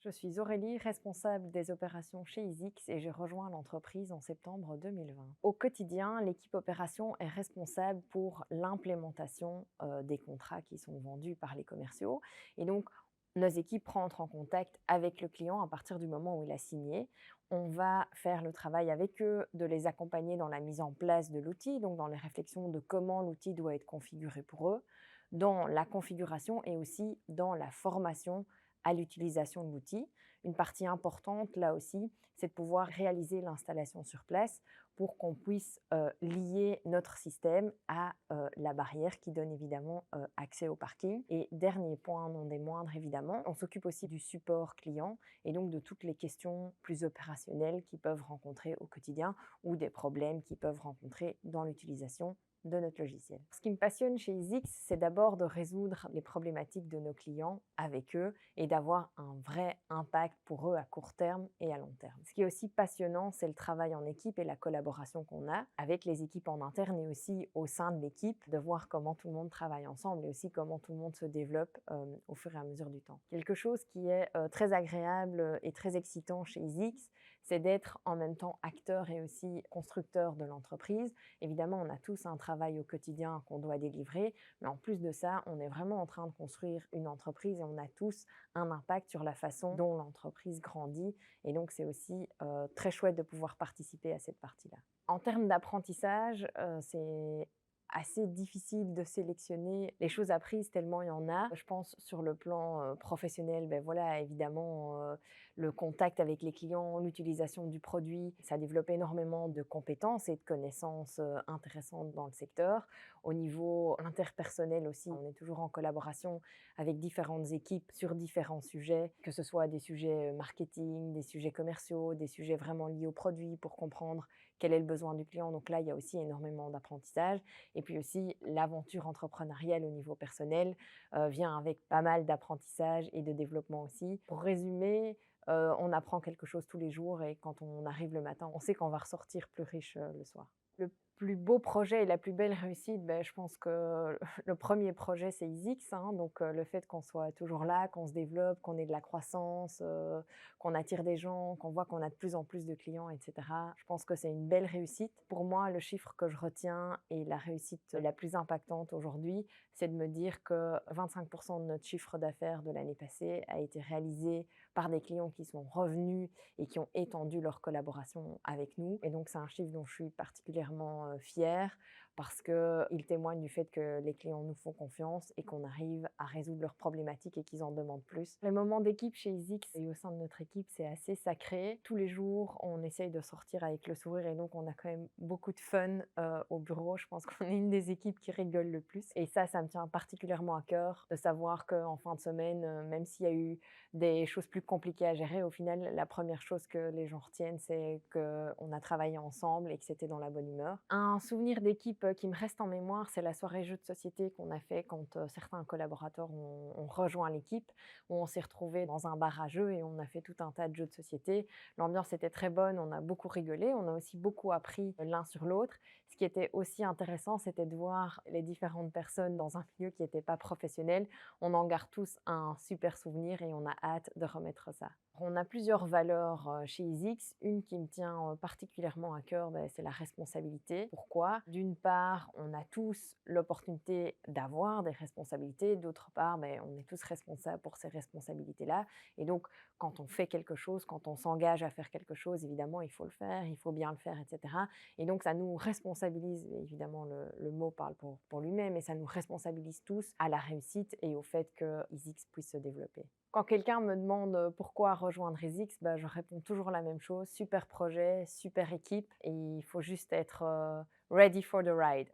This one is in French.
Je suis Aurélie, responsable des opérations chez Easix et j'ai rejoint l'entreprise en septembre 2020. Au quotidien, l'équipe opération est responsable pour l'implémentation des contrats qui sont vendus par les commerciaux. Et donc, nos équipes rentrent en contact avec le client à partir du moment où il a signé. On va faire le travail avec eux, de les accompagner dans la mise en place de l'outil, donc dans les réflexions de comment l'outil doit être configuré pour eux, dans la configuration et aussi dans la formation à l'utilisation de l'outil. Une partie importante, là aussi, c'est de pouvoir réaliser l'installation sur place pour qu'on puisse lier notre système à la barrière qui donne évidemment accès au parking. Et dernier point, non des moindres évidemment, on s'occupe aussi du support client et donc de toutes les questions plus opérationnelles qu'ils peuvent rencontrer au quotidien ou des problèmes qu'ils peuvent rencontrer dans l'utilisation de notre logiciel. Ce qui me passionne chez Easix, c'est d'abord de résoudre les problématiques de nos clients avec eux et d'avoir un vrai impact pour eux à court terme et à long terme. Ce qui est aussi passionnant, c'est le travail en équipe et la collaboration qu'on a avec les équipes en interne et aussi au sein de l'équipe, de voir comment tout le monde travaille ensemble et aussi comment tout le monde se développe au fur et à mesure du temps. Quelque chose qui est très agréable et très excitant chez Easix, c'est d'être en même temps acteur et aussi constructeur de l'entreprise. Évidemment, on a tous un travail au quotidien qu'on doit délivrer, mais en plus de ça, on est vraiment en train de construire une entreprise et on a tous un impact sur la façon dont l'entreprise grandit. Et donc, c'est aussi très chouette de pouvoir participer à cette partie-là. En termes d'apprentissage, c'est assez difficile de sélectionner les choses apprises tellement il y en a. Je pense sur le plan professionnel, ben voilà, évidemment, le contact avec les clients, l'utilisation du produit, ça développe énormément de compétences et de connaissances intéressantes dans le secteur. Au niveau interpersonnel aussi, on est toujours en collaboration avec différentes équipes sur différents sujets, que ce soit des sujets marketing, des sujets commerciaux, des sujets vraiment liés au produit pour comprendre quel est le besoin du client. Donc là, il y a aussi énormément d'apprentissage. Et puis aussi, l'aventure entrepreneuriale au niveau personnel vient avec pas mal d'apprentissage et de développement aussi. Pour résumer, on apprend quelque chose tous les jours et quand on arrive le matin, on sait qu'on va ressortir plus riche le soir. Le plus beau projet et la plus belle réussite, je pense que le premier projet, c'est Easix, hein, donc le fait qu'on soit toujours là, qu'on se développe, qu'on ait de la croissance, qu'on attire des gens, qu'on voit qu'on a de plus en plus de clients et cetera. Je pense que c'est une belle réussite. Pour moi, le chiffre que je retiens et la réussite la plus impactante aujourd'hui, c'est de me dire que 25 de notre chiffre d'affaires de l'année passée a été réalisé par des clients qui sont revenus et qui ont étendu leur collaboration avec nous. Et donc, c'est un chiffre dont je suis particulièrement fière parce qu'il témoigne du fait que les clients nous font confiance et qu'on arrive à résoudre leurs problématiques et qu'ils en demandent plus. Les moments d'équipe chez Easix et au sein de notre équipe, c'est assez sacré. Tous les jours, on essaye de sortir avec le sourire et donc on a quand même beaucoup de fun au bureau. Je pense qu'on est une des équipes qui rigole le plus. Et ça me tient particulièrement à cœur de savoir qu'en fin de semaine, même s'il y a eu des choses plus compliquées à gérer, au final, la première chose que les gens retiennent, c'est qu'on a travaillé ensemble et que c'était dans la bonne humeur. Un souvenir d'équipe qui me reste en mémoire, c'est la soirée jeux de société qu'on a fait quand certains collaborateurs ont rejoint l'équipe, où on s'est retrouvés dans un bar à jeux et on a fait tout un tas de jeux de société. L'ambiance était très bonne, on a beaucoup rigolé, on a aussi beaucoup appris l'un sur l'autre. Ce qui était aussi intéressant, c'était de voir les différentes personnes dans un milieu qui n'était pas professionnel. On en garde tous un super souvenir et on a hâte de remettre ça. On a plusieurs valeurs chez Easix. Une qui me tient particulièrement à cœur, c'est la responsabilité. Pourquoi? D'une part, on a tous l'opportunité d'avoir des responsabilités. D'autre part, on est tous responsables pour ces responsabilités-là. Et donc, quand on fait quelque chose, quand on s'engage à faire quelque chose, évidemment, il faut le faire, il faut bien le faire, etc. Et donc, ça nous responsabilise. Évidemment, le mot parle pour lui-même, et ça nous responsabilise tous à la réussite et au fait que Easix puisse se développer. Quand quelqu'un me demande pourquoi rejoindre Easix, je réponds toujours la même chose. Super projet, super équipe et il faut juste être ready for the ride.